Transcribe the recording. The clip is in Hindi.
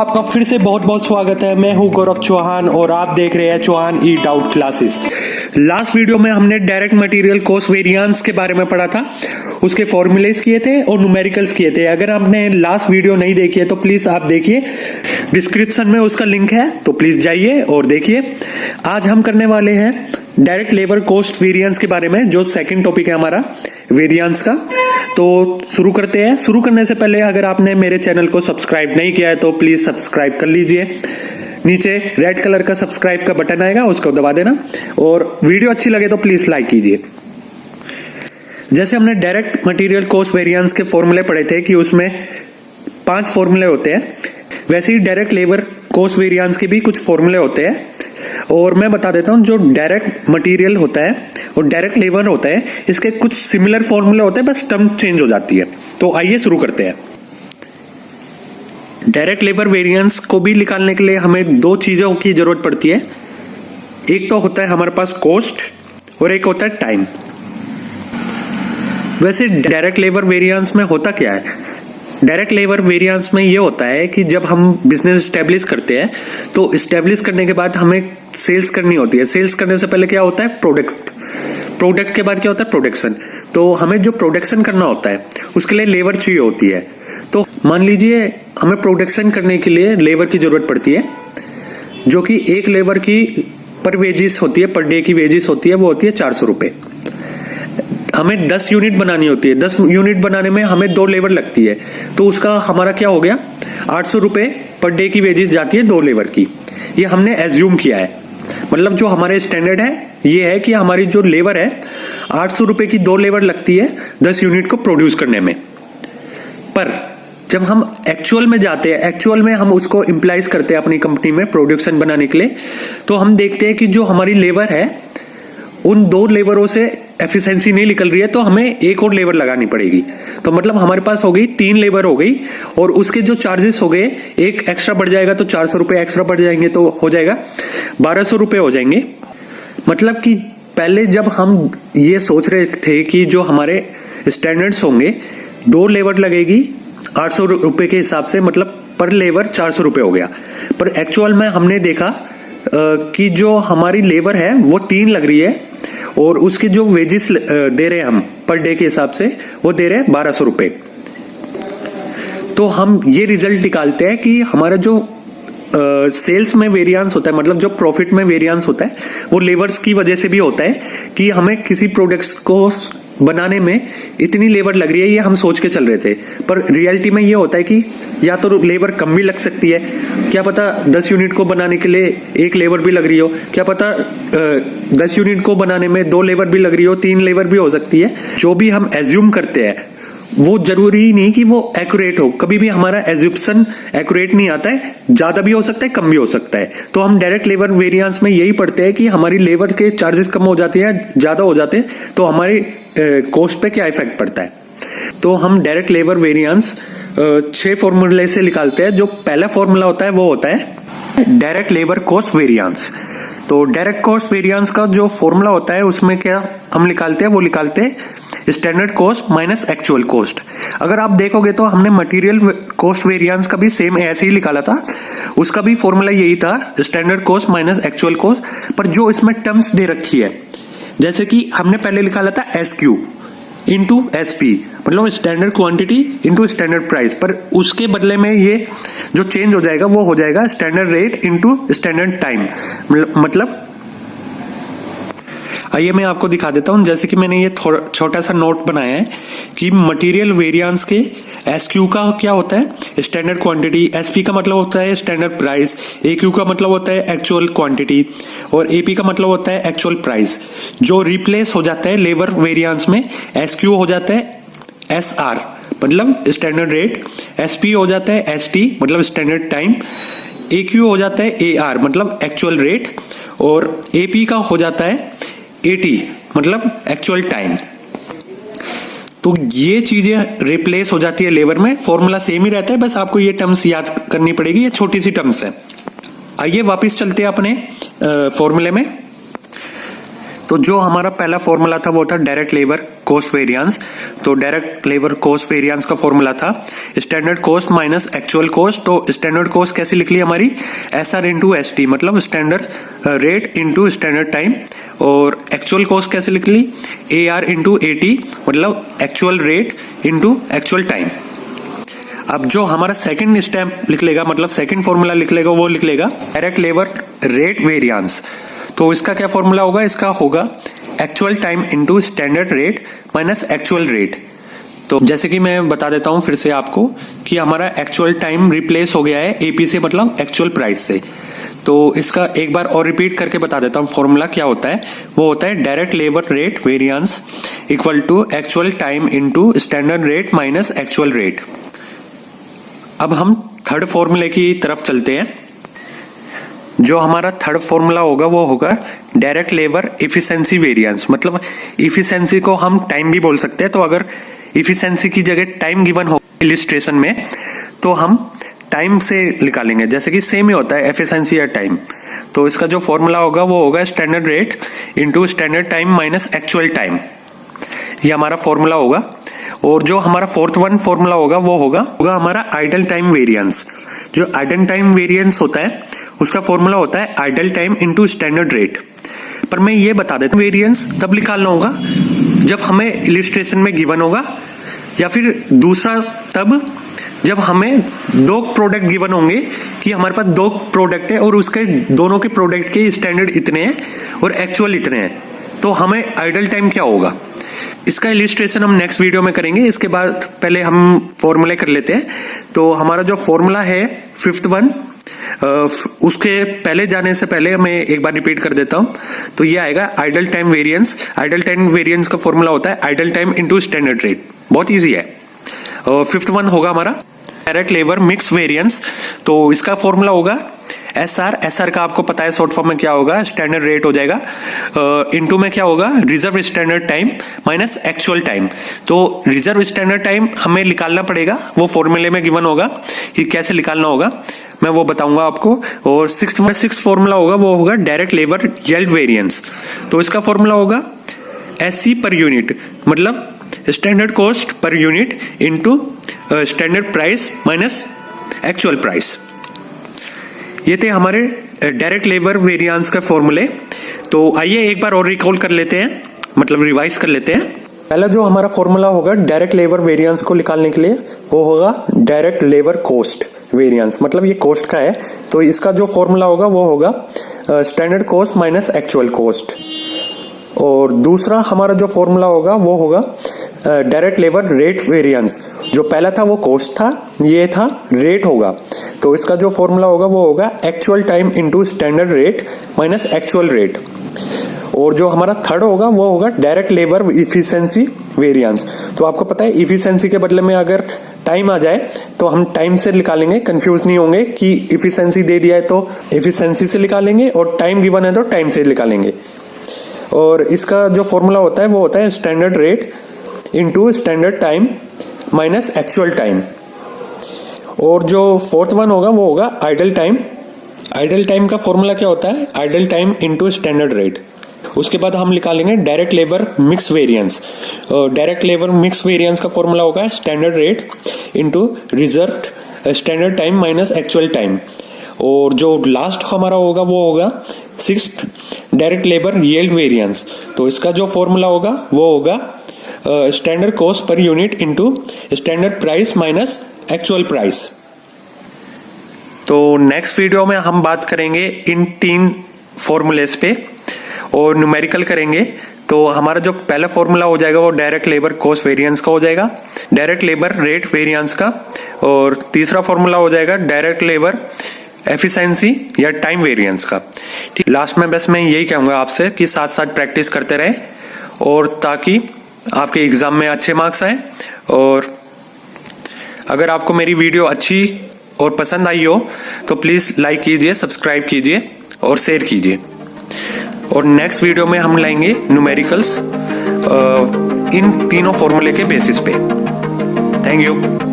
आपका फिर से बहुत बहुत स्वागत है। मैं हूं गौरव चौहान और आप देख रहे हैं Chauhan eat out classes. Last video में हमने डायरेक्ट मटेरियल कॉस्ट वेरिएंस के बारे में पढ़ा था, उसके फॉर्मूलेस किए थे और न्यूमेरिकल्स किए थे। अगर आपने लास्ट वीडियो नहीं देखी है तो प्लीज आप देखिए, डिस्क्रिप्शन में उसका लिंक है, तो प्लीज जाइए और देखिए। आज हम करने वाले हैं डायरेक्ट लेबर कॉस्ट वेरिएंस के बारे में, जो सेकंड टॉपिक है हमारा वेरिएंस का। तो शुरू करते हैं। शुरू करने से पहले अगर आपने मेरे चैनल को सब्सक्राइब नहीं किया है तो प्लीज सब्सक्राइब कर लीजिए। नीचे रेड कलर का सब्सक्राइब का बटन आएगा, उसको दबा देना और वीडियो अच्छी लगे तो प्लीज लाइक कीजिए। जैसे हमने डायरेक्ट मटेरियल कॉस्ट वेरिएंस के फॉर्मूले पढ़े थे कि उसमें 5 फॉर्मूले होते हैं, वैसे ही डायरेक्ट लेबर कॉस्ट वेरिएंस के भी कुछ फॉर्मूले होते हैं। और मैं बता देता हूं, जो डायरेक्ट मटेरियल होता है और डायरेक्ट लेबर होता है, इसके कुछ सिमिलर फॉर्मूले होते हैं, बस टर्म चेंज हो जाती है। तो आइए शुरू करते हैं। डायरेक्ट लेबर वेरिएंस को भी निकालने के लिए हमें 2 चीजों की जरूरत पड़ती है। एक तो होता है हमारे पास कॉस्ट और एक होता है टाइम। वैसे डायरेक्ट लेबर वेरिएंस में होता क्या है? डायरेक्ट लेबर वेरिएंस में ये होता है कि जब हम बिजनेस स्टैब्लिश करते हैं तो स्टैब्लिश करने के बाद हमें सेल्स करनी होती है। सेल्स करने से पहले क्या होता है? प्रोडक्ट के बाद क्या होता है? प्रोडक्शन। तो हमें जो प्रोडक्शन करना होता है उसके लिए लेबर चाहिए होती है। तो मान लीजिए हमें प्रोडक्शन करने के लिए लेबर की जरूरत पड़ती है, जो कि एक लेबर की पर वेजिस होती है, पर डे की वेजिस होती है, वो होती है 400 रुपए। हमें 10 यूनिट बनानी होती है। 10 यूनिट बनाने में हमें 2 लेबर लगती है, तो उसका हमारा क्या हो गया? 800 रुपए पर डे की वेजिस जाती है 2 लेबर की। ये हमने एज्यूम किया है, मतलब जो हमारे स्टैंडर्ड है ये है कि हमारी जो लेबर है 800 रुपए की 2 लेबर लगती है 10 यूनिट को प्रोड्यूस करने में। पर जब हम एक्चुअल में जाते हैं, एक्चुअल में हम उसको इम्प्लाइज करते हैं अपनी कंपनी में प्रोडक्शन बनाने के लिए, तो हम देखते हैं कि जो हमारी लेबर है उन 2 लेबरों से एफिशिएंसी नहीं निकल रही है, तो हमें एक और लेबर लगानी पड़ेगी। तो मतलब हमारे पास हो गई 3 लेबर हो गई, और उसके जो चार्जेस हो गए, एक एक्स्ट्रा बढ़ जाएगा तो 400 रुपए एक्स्ट्रा बढ़ जाएंगे, तो हो जाएगा 1200 रुपए हो जाएंगे। मतलब कि पहले जब हम ये सोच रहे थे कि जो हमारे स्टैंडर्ड्स होंगे 2 लेबर लगेगी 800 रुपए के हिसाब से, मतलब पर लेबर 400 रुपए हो गया। पर एक्चुअल में हमने देखा कि जो हमारी लेबर है वो 3 लग रही है, और उसकी जो वेजिस दे रहे हैं हम पर डे के हिसाब से, वो दे रहे हैं 1200 रुपए। तो हम ये रिजल्ट निकालते हैं कि हमारा जो सेल्स में वेरिएंस होता है, मतलब जो प्रॉफिट में वेरिएंस होता है, वो लेबर्स की वजह से भी होता है कि हमें किसी प्रोडक्ट्स को बनाने में इतनी लेबर लग रही है, ये हम सोच के चल रहे थे। पर रियलिटी में ये होता है कि या तो लेबर कम भी लग सकती है, क्या पता 10 यूनिट को बनाने के लिए 1 लेबर भी लग रही हो, क्या पता 10 यूनिट को बनाने में 2 लेबर भी लग रही हो, 3 लेबर भी हो सकती है। जो भी हम एज्यूम करते हैं वो जरूरी नहीं कि वो एक्यूरेट हो। कभी भी हमारा एज्यूप्शन एक्यूरेट नहीं आता है, ज्यादा भी हो सकता है, कम भी हो सकता है। तो हम डायरेक्ट लेबर वेरिएंस में यही पढ़ते हैं कि हमारी लेबर के चार्जेस कम हो जाते हैं, ज्यादा हो जाते हैं, तो हमारी कॉस्ट पे क्या इफेक्ट पड़ता है। तो हम डायरेक्ट लेबर वेरिएंस 6 फॉर्मूले से निकालते हैं। जो पहला फॉर्मूला होता है वो होता है डायरेक्ट लेबर कॉस्ट वेरिएंस। तो डायरेक्ट कॉस्ट वेरिएंस का जो फॉर्मूला होता है उसमें क्या हम निकालते हैं? वो निकालते हैं standard cost minus actual cost. अगर आप देखोगे तो हमने मटेरियल कॉस्ट वेरिएंस का भी सेम ऐसे ही निकाला था, उसका भी फॉर्मूला यही था, standard cost minus actual cost. पर जो इसमें टर्म्स दे रखी है, जैसे कि हमने पहले निकाला था SQ इंटू SP, मतलब standard quantity into standard price, पर उसके बदले में ये जो चेंज हो जाएगा वो हो जाएगा standard rate into standard time. मतलब आइए मैं आपको दिखा देता हूं। जैसे कि मैंने ये छोटा सा नोट बनाया है कि मटेरियल वेरिएंस के SQ का क्या होता है? Standard quantity. SP का मतलब होता है स्टैंडर्ड प्राइस। AQ का मतलब होता है एक्चुअल क्वांटिटी, और AP का मतलब होता है एक्चुअल प्राइस। जो रिप्लेस हो जाता है लेबर वेरिएंस में, SQ हो जाता है SR मतलब स्टैंडर्ड रेट, SP हो जाता है ST मतलब स्टैंडर्ड टाइम, AQ हो जाता है AR मतलब एक्चुअल रेट, और AP का हो जाता है AT मतलब एक्चुअल टाइम। तो ये चीजें रिप्लेस हो जाती है लेबर में। फॉर्मूला सेम ही रहता है, बस आपको ये टर्म्स याद करनी पड़ेगी, ये छोटी सी टर्म्स है। आइए वापस चलते हैं अपने फॉर्मूले में। तो जो हमारा पहला फॉर्मूला था वो था डायरेक्ट लेबर कॉस्ट वेरिएंस। तो डायरेक्ट लेबर कॉस्ट वेरिएंस का फॉर्मूला था standard cost minus actual cost. तो स्टैंडर्ड कॉस्ट कैसे लिख ली हमारी, SR इंटू ST, मतलब standard rate into standard time. और एक्चुअल कॉस्ट कैसे लिख ली, AR इंटू AT, मतलब actual rate into actual time. अब जो हमारा सेकंड स्टेप लिख लेगा, मतलब सेकंड फॉर्मूला लिख लेगा, वो लिख लेगा डायरेक्ट लेबर रेट वेरिएंस। तो इसका क्या फॉर्मूला होगा, इसका होगा actual time into standard rate minus actual rate. तो जैसे कि मैं बता देता हूं फिर से आपको कि हमारा एक्चुअल टाइम रिप्लेस हो गया है AP से, मतलब एक्चुअल प्राइस से। तो इसका एक बार और रिपीट करके बता देता हूं फॉर्मूला क्या होता है। वो होता है direct labour rate variance equal to actual time into standard rate minus actual rate. अब हम थर्ड फॉर्मूले की तरफ चलते हैं। जो हमारा थर्ड फॉर्मूला होगा वो होगा डायरेक्ट लेबर इफिशिएंसी वेरिएंस, मतलब इफिशिएंसी को हम टाइम भी बोल सकते हैं। तो अगर इफिशिएंसी की जगह टाइम गिवन हो इलिस्ट्रेशन में तो हम टाइम से निकालेंगे, जैसे कि सेम ही होता है एफिशिएंसी या टाइम। तो इसका जो फॉर्मूला होगा वो होगा standard rate into standard time minus actual time, ये हमारा फॉर्मूला होगा। और जो हमारा फोर्थ वन फॉर्मूला होगा वो होगा हमारा आइडल टाइम वेरिएंस। जो आइडल टाइम वेरिएंस होता है उसका फॉर्मूला होता है idle time into standard rate. पर मैं ये बता देता हूँ वेरिएंस तब निकालना होगा जब हमें इलिस्ट्रेशन में गिवन होगा, या फिर दूसरा तब जब हमें दो प्रोडक्ट गिवन होंगे कि हमारे पास दो प्रोडक्ट है और उसके दोनों के प्रोडक्ट के स्टैंडर्ड इतने हैं और एक्चुअल इतने हैं, तो हमें आइडल टाइम क्या होगा। इसका इलिस्ट्रेशन हम नेक्स्ट वीडियो में करेंगे। इसके बाद पहले हम फॉर्मूले कर लेते हैं। तो हमारा जो फॉर्मूला है फिफ्थ वन, उसके पहले जाने से पहले मैं एक बार रिपीट कर देता हूं। तो ये आएगा idle time variance. Idle time variance का फॉर्मूला होता है idle time into standard rate, बहुत इजी है। फिफ्थ वन होगा हमारा डायरेक्ट लेबर मिक्स वेरिएंस। तो इसका फॉर्मूला होगा SR का आपको पता है शॉर्ट फॉर्म में क्या होगा, स्टैंडर्ड रेट हो जाएगा, इनटू में क्या होगा reserve standard time minus actual time. तो रिजर्व स्टैंडर्ड टाइम हमें निकालना पड़ेगा, वो फॉर्मूले में गिवन होगा कि कैसे निकालना होगा, मैं वो बताऊंगा आपको। और सिक्स फॉर्मूला होगा वो होगा डायरेक्ट लेबर यील्ड वेरिएंस। तो इसका फॉर्मूला होगा SC पर यूनिट, मतलब standard cost per unit into standard price minus actual price. ये थे हमारे डायरेक्ट लेबर वेरिएंस का फॉर्मूले। तो आइए एक बार और रिकॉल कर लेते हैं, मतलब रिवाइज कर लेते हैं। पहला जो हमारा फॉर्मूला होगा डायरेक्ट लेबर वेरिएंस को निकालने के लिए वो होगा डायरेक्ट लेबर कॉस्ट वेरिएंस, मतलब ये कॉस्ट का है। तो इसका जो फॉर्मूला होगा वो होगा standard cost minus actual cost. और दूसरा हमारा जो फॉर्मूला होगा वो होगा डायरेक्ट लेबर रेट वेरिएंस। जो पहला था वो कॉस्ट था, ये था रेट होगा। तो इसका जो फॉर्मूला होगा वो होगा actual time into standard rate minus actual rate. और जो हमारा थर्ड होगा वो होगा डायरेक्ट लेबर इफिशिएंसी वेरिएंस। तो आपको पता है इफिशिएंसी के बदले में अगर टाइम आ जाए तो हम टाइम से निकालेंगे, कंफ्यूज नहीं होंगे कि इफिशिएंसी दे दिया है तो इफिशिएंसी से निकालेंगे और टाइम गिवन है तो टाइम से निकालेंगे। और इसका जो फॉर्मूला होता है वो होता है standard rate into standard time minus actual time. और जो फोर्थ वन होगा वो होगा आइडल टाइम। आइडल टाइम का फॉर्मूला क्या होता है, idle time into standard rate. उसके बाद हम निकालेंगे direct labour mix variance. Direct labour mix variance का फॉर्मूला होगा standard rate into reserved standard time minus actual time. और जो लास्ट हमारा होगा वो होगा sixth direct labour yield variance. तो इसका जो फॉर्मूला होगा वो होगा standard cost per unit into standard price minus actual price. तो नेक्स्ट वीडियो में हम बात करेंगे इन तीन फॉर्मूलेस पे और न्यूमेरिकल करेंगे। तो हमारा जो पहला फॉर्मूला हो जाएगा वो डायरेक्ट लेबर कॉस्ट वेरिएंस का हो जाएगा, डायरेक्ट लेबर रेट वेरिएंस का। और तीसरा फॉर्मूला हो जाएगा डायरेक्ट लेबर एफिशिएंसी या टाइम वेरिएंस का। ठीक, लास्ट में बस मैं यही कहूंगा आपसे कि साथ साथ प्रैक्टिस करते रहे और ताकि आपके एग्जाम में अच्छे मार्क्स आए। और अगर आपको मेरी वीडियो अच्छी और पसंद आई हो तो प्लीज लाइक कीजिए, सब्सक्राइब कीजिए और शेयर कीजिए। और नेक्स्ट वीडियो में हम लाएंगे न्यूमेरिकल्स इन तीनों फॉर्मूले के बेसिस पे। Thank you.